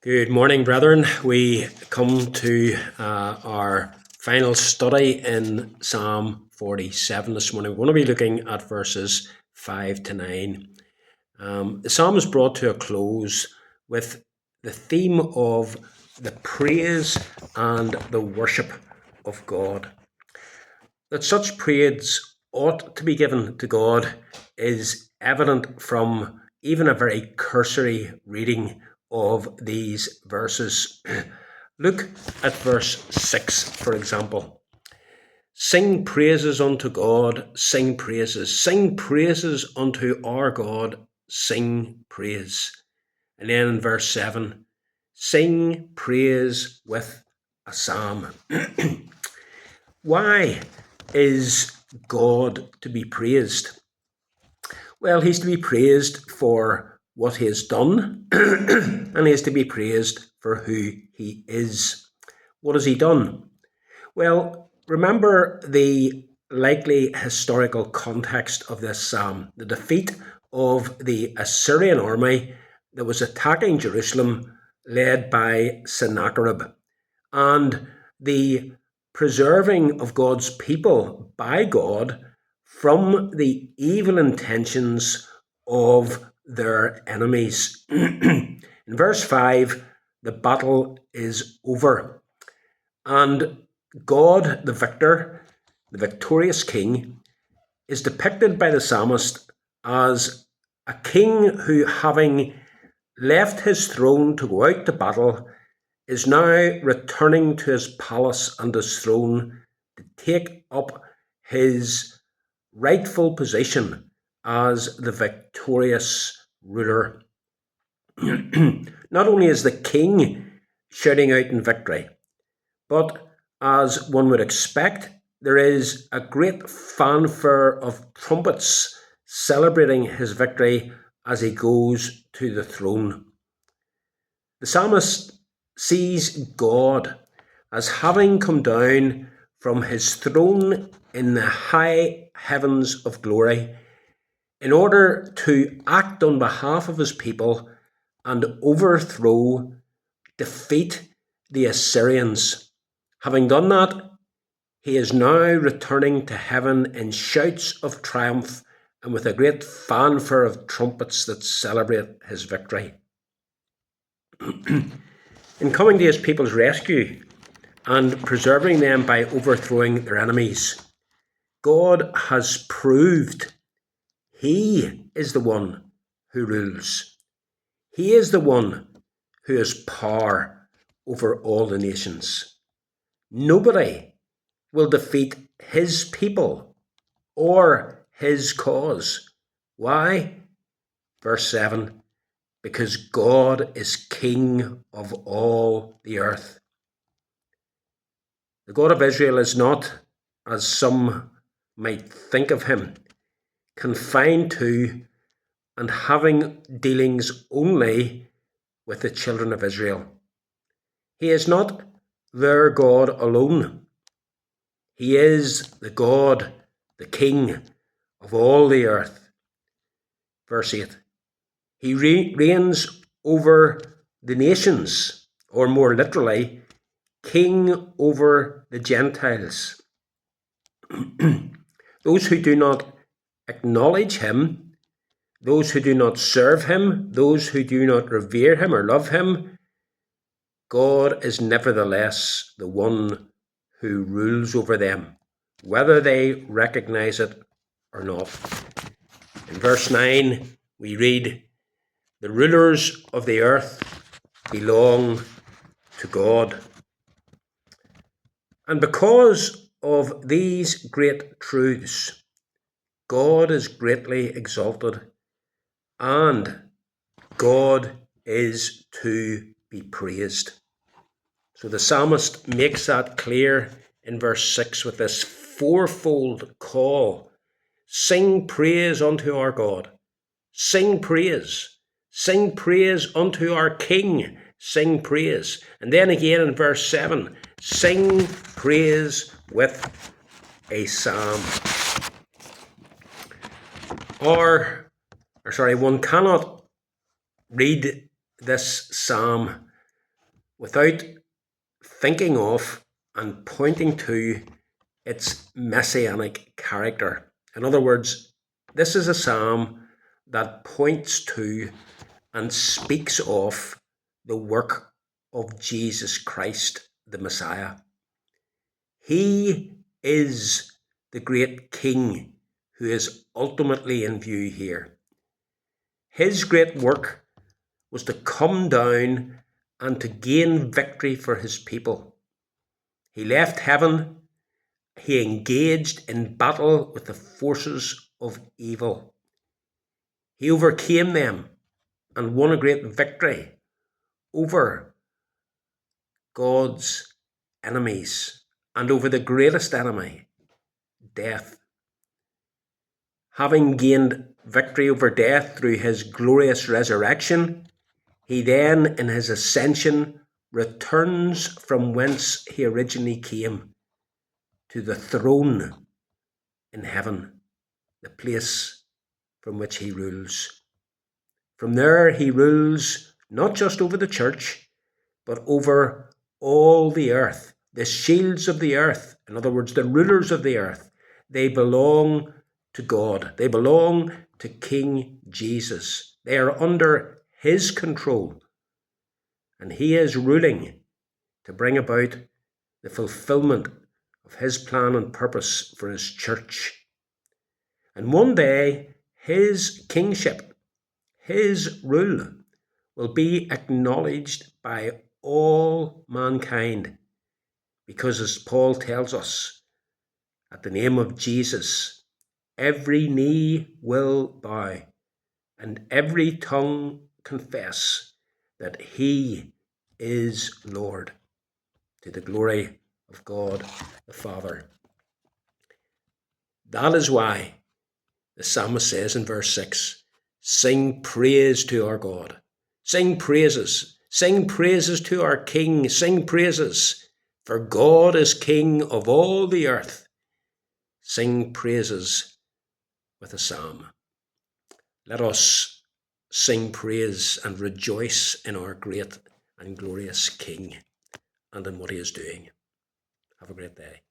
Good morning, brethren. We come to our final study in Psalm 47 this morning. We're going to be looking at verses 5 to 9. The psalm is brought to a close with the theme of the praise and the worship of God. That such praise ought to be given to God is evident from even a very cursory reading of these verses. Look at verse 6, for example. Sing praises unto God, sing praises unto our God, sing praise. And then in verse 7, sing praise with a psalm. Why is God to be praised? Well, he's to be praised for what he has done, and he is to be praised for who he is. What has he done? Well, remember the likely historical context of this psalm, the defeat of the Assyrian army that was attacking Jerusalem, led by Sennacherib, and the preserving of God's people by God from the evil intentions of their enemies. In verse 5, the battle is over, and God, the victor, the victorious king, is depicted by the psalmist as a king who, having left his throne to go out to battle, is now returning to his palace and his throne to take up his rightful position as the victorious ruler. Not only is the king shouting out in victory, but as one would expect, there is a great fanfare of trumpets celebrating his victory as he goes to the throne. The psalmist sees God as having come down from his throne in the high heavens of glory in order to act on behalf of his people and overthrow, defeat the Assyrians. Having done that, he is now returning to heaven in shouts of triumph and with a great fanfare of trumpets that celebrate his victory. In coming to his people's rescue and preserving them by overthrowing their enemies, God has proved he is the one who rules. He is the one who has power over all the nations. Nobody will defeat his people or his cause. Why? Verse 7, because God is King of all the earth. The God of Israel is not, as some might think of him, confined to and having dealings only with the children of Israel. He is not their God alone. He is the God, the King of all the earth. Verse 8, he reigns over the nations, or more literally, king over the Gentiles. Those who do not acknowledge him, those who do not serve him, those who do not revere him or love him, God is nevertheless the one who rules over them, whether they recognize it or not. In verse 9, we read, the rulers of the earth belong to God. And because of these great truths, God is greatly exalted and God is to be praised. So the psalmist makes that clear in verse 6 with this fourfold call. Sing praise unto our God. Sing praise. Sing praise unto our King. Sing praise. And then again in verse 7, sing praise with a psalm. One cannot read this psalm without thinking of and pointing to its messianic character. In other words, this is a psalm that points to and speaks of the work of Jesus Christ, the Messiah. He is the great King who is ultimately in view here. His great work was to come down and to gain victory for his people. He left heaven. He engaged in battle with the forces of evil. He overcame them and won a great victory over God's enemies and over the greatest enemy, death. Having gained victory over death through his glorious resurrection, he then, in his ascension, returns from whence he originally came to the throne in heaven, the place from which he rules. From there, he rules not just over the church, but over all the earth. The shields of the earth, in other words, the rulers of the earth, they belong to God. They belong to King Jesus. They are under his control. And he is ruling to bring about the fulfillment of his plan and purpose for his church. And one day, his kingship, his rule, will be acknowledged by all mankind. Because as Paul tells us, at the name of Jesus, every knee will bow and every tongue confess that he is Lord, to the glory of God the Father. That is why the psalmist says in verse 6, sing praise to our God. Sing praises to our King. Sing praises, for God is King of all the earth. Sing praises with a psalm. Let us sing praise and rejoice in our great and glorious King and in what he is doing. Have a great day.